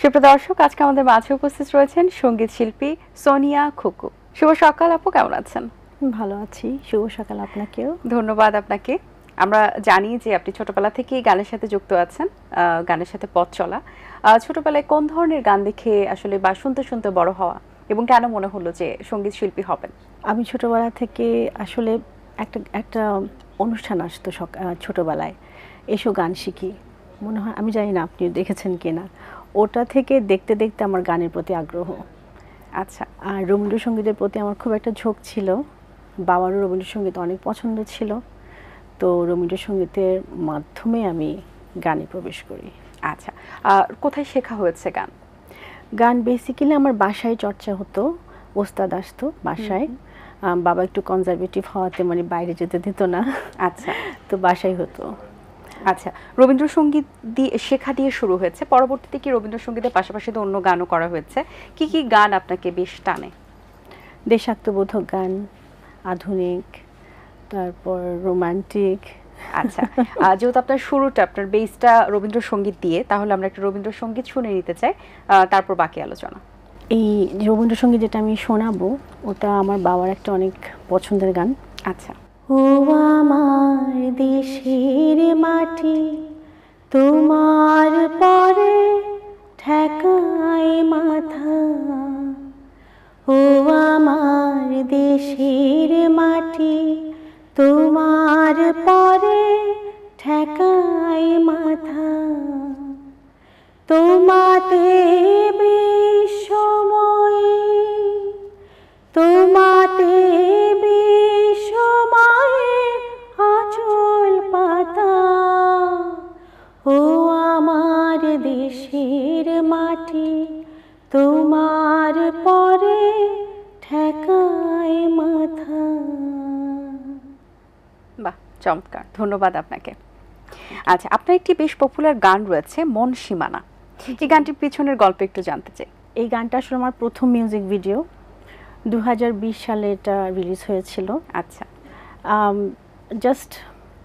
সুপ্রিয় দর্শক, আজকে আমাদের মাঝে উপস্থিত রয়েছেন সঙ্গীত শিল্পী সোনিয়া খুকু। শুভ সকাল আপু, কেমন আছেন? ভালো আছি, শুভ সকাল আপনাকেও। ধন্যবাদ আপনাকে। আমরা জানি যে আপনি ছোটবেলা থেকেই গানের সাথে যুক্ত আছেন, গানের সাথে পথ চলা। ছোটবেলায় কোন ধরনের গান দেখে আসলে বা শুনতে শুনতে বড় হওয়া এবং কেন মনে হলো যে সঙ্গীত শিল্পী হবেন? আমি ছোটবেলা থেকে আসলে একটা অনুষ্ঠান আসতো ছোটবেলায়, এসো গান শিখি, মনে হয়, আমি জানি না আপনি দেখেছেন কিনা। ওটা থেকে দেখতে দেখতে আমার গানের প্রতি আগ্রহ। আচ্ছা। আর রবীন্দ্রসঙ্গীতের প্রতি আমার খুব একটা ঝোঁক ছিল, বাবারও রবীন্দ্রসঙ্গীত অনেক পছন্দ ছিল, তো রবীন্দ্রসঙ্গীতের মাধ্যমে আমি গানে প্রবেশ করি। আচ্ছা, কোথায় শেখা হয়েছে গান? গান বেসিক্যালি আমার বাসায় চর্চা হতো, ওস্তাদ আসতো বাসায়। বাবা একটু কনজারভেটিভ হওয়াতে মানে বাইরে যেতে দিত না। আচ্ছা, তো বাসায় হতো। আচ্ছা, রবীন্দ্রসঙ্গীত দিয়ে শেখা দিয়ে শুরু হয়েছে, পরবর্তীতে কি রবীন্দ্রসঙ্গীতের পাশাপাশি তো অন্য গানও করা হয়েছে? কি কি গান আপনাকে বেশ টানে? দেশাত্মবোধক গান, আধুনিক, তারপর রোমান্টিক। আচ্ছা, যেহেতু আপনার শুরুটা, আপনার বেসটা রবীন্দ্রসঙ্গীত দিয়ে, তাহলে আমরা একটা রবীন্দ্রসঙ্গীত শুনে নিতে চাই, তারপর বাকি আলোচনা। এই রবীন্দ্রসঙ্গীত যেটা আমি শোনাবো, ওটা আমার বাবার একটা অনেক পছন্দের গান। আচ্ছা। ও আমার দেশের মাটি, তোমার পরে ঠেকায় মাথা। ও আমার দেশের মাটি, তোমার পরে ঠেকায় মাথা। তোমাতে বিশ্বময়, তোমাতে বিশ্বময় আঁচল পাতা। ও আমার দেশের মাটি, তোমার পরে ঠেকায় মাথা। বাহ, চমৎকার, ধন্যবাদ আপনাকে। আচ্ছা, আপনার একটি বেশ পপুলার গান রয়েছে, মন সীমানা। এই গানটির পিছনের গল্প একটু জানতে চাই। এই গানটা আসলে আমার প্রথম মিউজিক ভিডিও, 2020 সালে এটা রিলিজ হয়েছিল। আচ্ছা। জাস্ট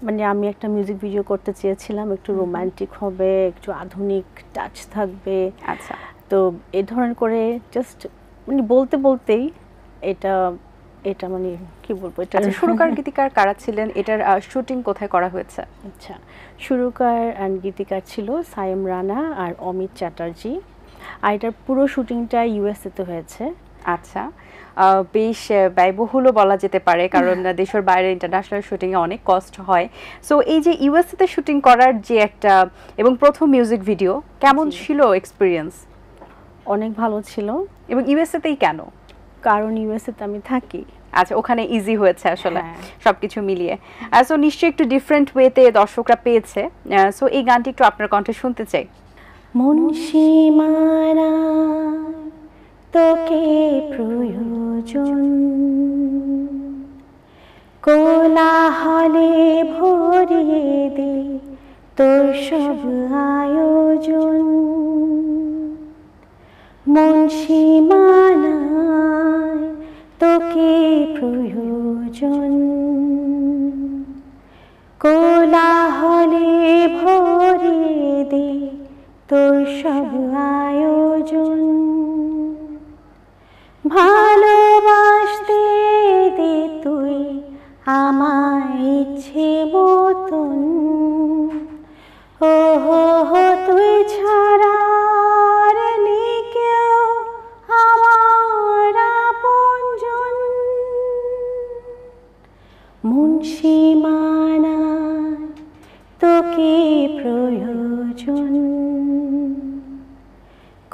মানে আমি একটা মিউজিক ভিডিও করতে চেয়েছিলাম, একটু রোমান্টিক হবে, একটু আধুনিক টাচ থাকবে। আচ্ছা। তো এই ধরনের করে জাস্ট মানে বলতে বলতেই এটা এটা মানে কি বলবো, এটা সুরকার গীতিকার কারা ছিলেন? এটার শুটিং কোথায় করা হয়েছে? আচ্ছা, সুরকার অ্যান্ড গীতিকার ছিল সায়েম রানা আর অমিত চ্যাটার্জি। আর এটার পুরো শুটিংটা ইউএসএতে হয়েছে। আচ্ছা, বেশ ব্যয়বহুলও বলা যেতে পারে, কারণ দেশের বাইরে ইন্টারন্যাশনাল শুটিংয়ে অনেক কষ্ট হয়। সো এই যে ইউএসএতে শুটিং করার যে একটা এবং প্রথম মিউজিক ভিডিও, কেমন ছিল এক্সপিরিয়েন্স? অনেক ভালো ছিল। এবং ইউএসএতেই কেন? কারণ ইউএসএতে আমি থাকি। আচ্ছা, ওখানে ইজি হয়েছে আসলে সবকিছু মিলিয়ে। সো নিশ্চয়ই একটু ডিফারেন্ট ওয়েতে দর্শকরা পেয়েছে। সো এই গানটি একটু আপনার কণ্ঠে শুনতে চাই। মন সীমানা তোকে প্রয়োজন, কোলাহলে ভরিয়ে দে তোর সব আয়োজন। মন সীমানায় তোকে প্রয়োজন, কোলাহলে ভরিয়ে দে তোর সব আয়োজন। ভালোবাসতে দে তুই আমায় ইচ্ছে মতন। ও হো হো তুই ছাড়া আর নেই কেউ আমার আপনজন। মন সীমানায় তোকে প্রয়োজন,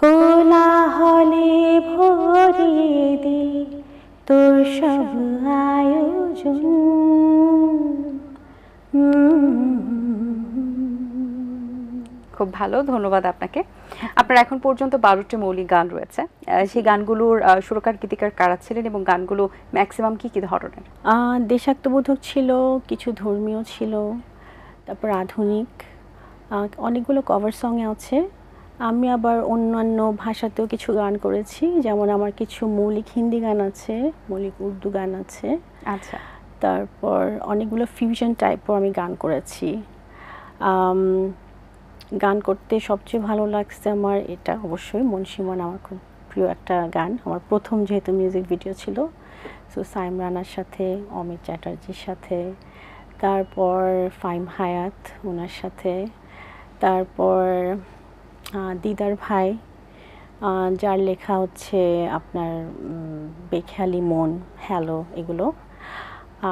কোলাহলে ভরিয়ে দে তোর সব আয়োজন। খুব ভালো, ধন্যবাদ আপনাকে। আপনার এখন পর্যন্ত 12টি মৌলিক গান রয়েছে, সেই গানগুলোর সুরকার গীতিকার কারা ছিলেন এবং গানগুলো ম্যাক্সিমাম কি কি ধরনের? দেশাত্মবোধক ছিল, কিছু ধর্মীয় ছিল, তারপর আধুনিক, অনেকগুলো কভার সঙ্গে আছে। আমি আবার অন্যান্য ভাষাতেও কিছু গান করেছি, যেমন আমার কিছু মৌলিক হিন্দি গান আছে, মৌলিক উর্দু গান আছে। আচ্ছা। তারপর অনেকগুলো ফিউশন টাইপও আমি গান করেছি। গান করতে সবচেয়ে ভালো লাগছে আমার এটা অবশ্যই মনসিমন, আমার খুব প্রিয় একটা গান, আমার প্রথম যেহেতু মিউজিক ভিডিও ছিল। সো সাইম রানার সাথে, অমিত চ্যাটার্জির সাথে, তারপর ফাইম হায়াত ওনার সাথে, তারপর দিদার ভাই, যার লেখা হচ্ছে আপনার বেখেয়ালি মন, হ্যালো, এগুলো।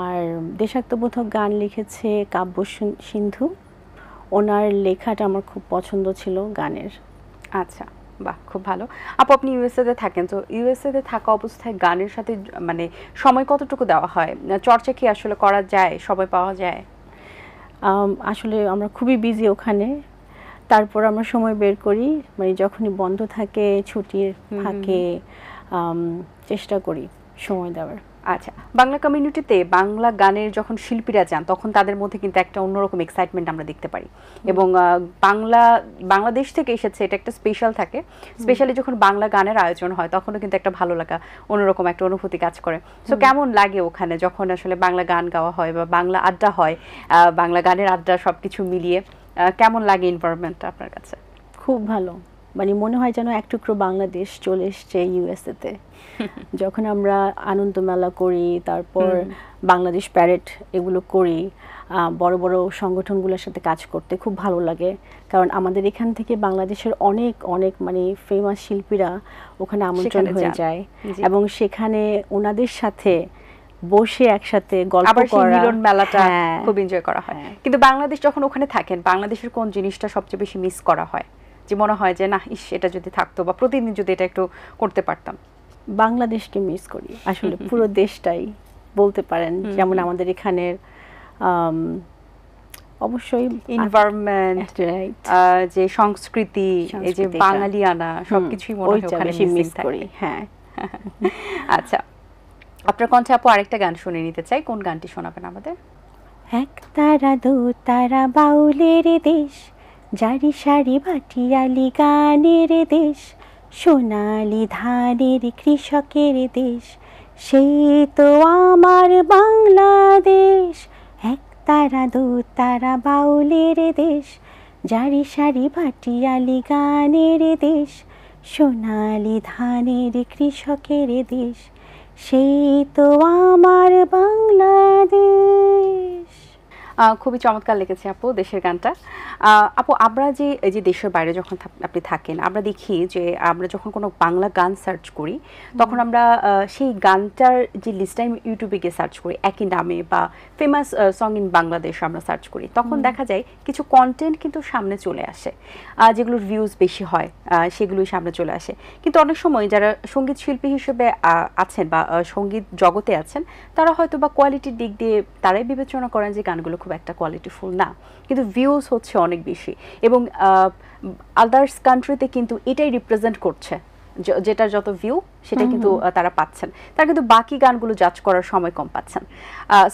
আর দেশাত্মবোধক গান লিখেছে কাব্য সিন্ধু, ওনার লেখাটা আমার খুব পছন্দ ছিল গানের। আচ্ছা, বাহ, খুব ভালো। আপু, আপনি ইউএসএতে থাকেন, তো ইউএসএতে থাকা অবস্থায় গানের সাথে মানে সময় কতটুকু দেওয়া হয়? চর্চা কি আসলে করা যায়, সময় পাওয়া যায়? আসলে আমরা খুবই বিজি ওখানে, তারপর আমরা সময় বের করি, মানে যখনই বন্ধ থাকে, ছুটির ফাঁকে চেষ্টা করি সময় দেওয়ার। আচ্ছা, বাংলা কমিউনিটিতে বাংলা গানের যখন শিল্পীরা যান তখন তাদের মধ্যে কিন্তু একটা অন্যরকম এক্সাইটমেন্ট আমরা দেখতে পারি, এবং বাংলাদেশ থেকে এসেছে এটা একটা স্পেশাল থাকে। স্পেশালি যখন বাংলা গানের আয়োজন হয় তখনও কিন্তু একটা ভালো লাগা, অন্যরকম একটা অনুভূতি কাজ করে। সো কেমন লাগে ওখানে যখন আসলে বাংলা গান গাওয়া হয় বা বাংলা আড্ডা হয়, বাংলা গানের আড্ডা সবকিছু মিলিয়ে কেমন লাগে এনভায়রনমেন্টটা আপনার কাছে? খুব ভালো, মানে মনে হয় যেন এক টুকরো বাংলাদেশ চলে এসছে ইউএসএতে। যখন আমরা আনন্দ মেলা করি, তারপর বাংলাদেশ প্যারেড এগুলো করি, বড় বড় সংগঠনগুলোর সাথে কাজ করতে খুব ভালো লাগে, কারণ আমাদের এখান থেকে বাংলাদেশের অনেক অনেক মানে ফেমাস শিল্পীরা ওখানে আমন্ত্রণ হয়ে যায়, এবং সেখানে ওনাদের সাথে বসে একসাথে গল্প করা, মিলন মেলাটা খুব এনজয় করা হয়। কিন্তু বাংলাদেশ যখন ওখানে থাকেন, বাংলাদেশের কোন জিনিসটা সবচেয়ে বেশি মিস করা হয়, যে মনে হয় যে না, ইস, এটা যদি থাকতো বা প্রতিদিন যদি এটা একটু করতে পারতাম? বাংলাদেশকে মিস করি আসলে, পুরো দেশটাই বলতে পারেন। যেমন আমাদের এখানের অবশ্যই এনভায়রনমেন্ট, যে সংস্কৃতি, এই যে বাঙালিয়ানা, সবকিছুই মনে হয় ওখানে মিস করি। হ্যাঁ। আচ্ছা, আপনার কণ্ঠে আপু আরেকটা গান শুনে নিতে চাই, কোন গানটি শোনাবেন আমাদের? এক তারা দু তারা বাউলের দেশ, জারি সারি ভাটিয়ালি গানের দেশ, সোনালি ধানের কৃষকের দেশ, সেই তো আমার বাংলাদেশ। এক তারা দু তারা বাউলের দেশ, জারি সারি ভাটিয়ালি গানের দেশ, সোনালি ধানের কৃষকের দেশ, সেই তো আমার বাংলাদেশ। খুবই চমৎকার লেগেছে আপু দেশের গানটা। আপু, আমরা যে এই যে দেশের বাইরে যখন আপনি থাকেন, আমরা দেখি যে আমরা যখন কোনো বাংলা গান সার্চ করি তখন আমরা সেই গানটার যে লিস্টটা ইউটিউবে গিয়ে সার্চ করি একই নামে, বা ফেমাস সং ইন বাংলাদেশ আমরা সার্চ করি, তখন দেখা যায় কিছু কন্টেন্ট কিন্তু সামনে চলে আসে, যেগুলোর ভিউজ বেশি হয় সেগুলোই সামনে চলে আসে। কিন্তু অনেক সময় যারা সঙ্গীত শিল্পী হিসেবে আছেন বা সঙ্গীত জগতে আছেন, তারা হয়তো বা কোয়ালিটির দিক দিয়ে তারাই বিবেচনা করেন যে গানগুলো খুব একটা কোয়ালিটিফুল না, কিন্তু ভিউজ হচ্ছে অনেক বেশি, এবং আদার্স কান্ট্রিতে কিন্তু এটাই রিপ্রেজেন্ট করছে, যেটার যত ভিউ সেটা কিন্তু তারা পাচ্ছেন, তারা কিন্তু বাকি গানগুলো জাজ করার সময় কম পাচ্ছেন।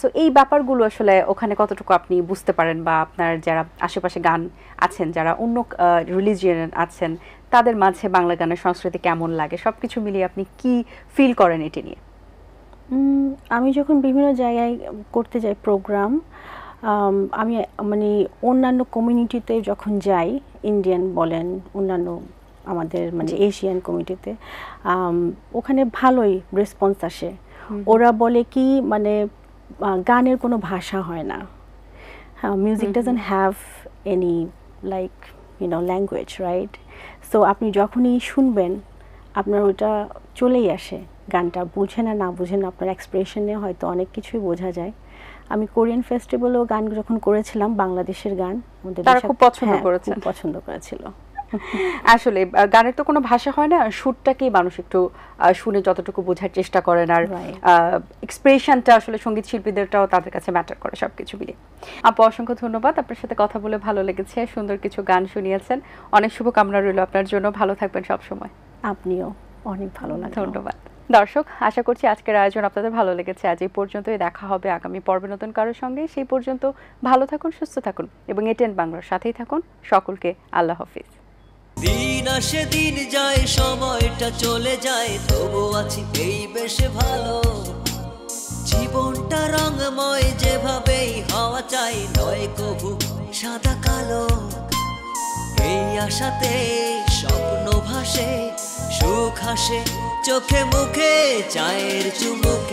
সো এই ব্যাপারগুলো আসলে ওখানে কতটুকু আপনি বুঝতে পারেন, বা আপনার যারা আশেপাশে গান আছেন, যারা অন্য রিলিজিয়ন আছেন, তাদের মাঝে বাংলা গানের সংস্কৃতি কেমন লাগে, সবকিছু মিলিয়ে আপনি কি ফিল করেন এটি নিয়ে? আমি যখন বিভিন্ন জায়গায় করতে যাই প্রোগ্রাম, আমি মানে অন্যান্য কমিউনিটিতে যখন যাই, ইন্ডিয়ান বলেন, অন্যান্য আমাদের মানে এশিয়ান কমিউনিটিতে, ওখানে ভালোই রেসপন্স আসে। ওরা বলে কি, মানে গানের কোনো ভাষা হয় না, music doesn't have any like language, right? So আপনি যখনই শুনবেন আপনার ওটা চলেই আসে, গানটা বুঝেন আর না বুঝেন আপনার এক্সপ্রেশনে হয়তো অনেক কিছুই বোঝা যায়। আমি কোরিয়ান ফেস্টিভ্যালেও গান যখন করেছিলাম, বাংলাদেশের গান, তারা খুব পছন্দ করেছে, খুব পছন্দ করেছিল। আসলে গানের তো কোনো ভাষা হয় না, সুরটাকেই মানুষ একটু শুনে যতটুকু বোঝার চেষ্টা করেন, আর এক্সপ্রেশনটা আসলে সঙ্গীত শিল্পীদেরটাও তাদের কাছে ম্যাটার করে, সবকিছু মিলিয়ে। আপু, অসংখ্য ধন্যবাদ, আপনার সাথে কথা বলে ভালো লেগেছে, সুন্দর কিছু গান শুনিয়েছেন, অনেক শুভকামনা রইল আপনার জন্য, ভালো থাকবেন সব সময়। আপনিও, অনেক ভালো লাগে। ধন্যবাদ। দর্শক, আশা করছি আজকের আয়োজন আপনাদের ভালো লেগেছে। আজ এই পর্যন্তই, দেখা হবে আগামী পর্বে নতুন কারোর সঙ্গে। সেই পর্যন্ত ভালো থাকুন, সুস্থ থাকুন, এবং এটিএন বাংলার সাথেই থাকুন। সকলকে আল্লাহ হাফিজ। দিন আসে দিন যায়, সময়টা চলে যায়, তবু আছি এই বেশ ভালো। জীবনটা রঙময়, যেভাবেই হওয়া চাই, নয় কবু সাদা কালো। আশাতে স্বপ্ন ভাসে, সুখ হাসে চোখে মুখে, চায়ের চুমুক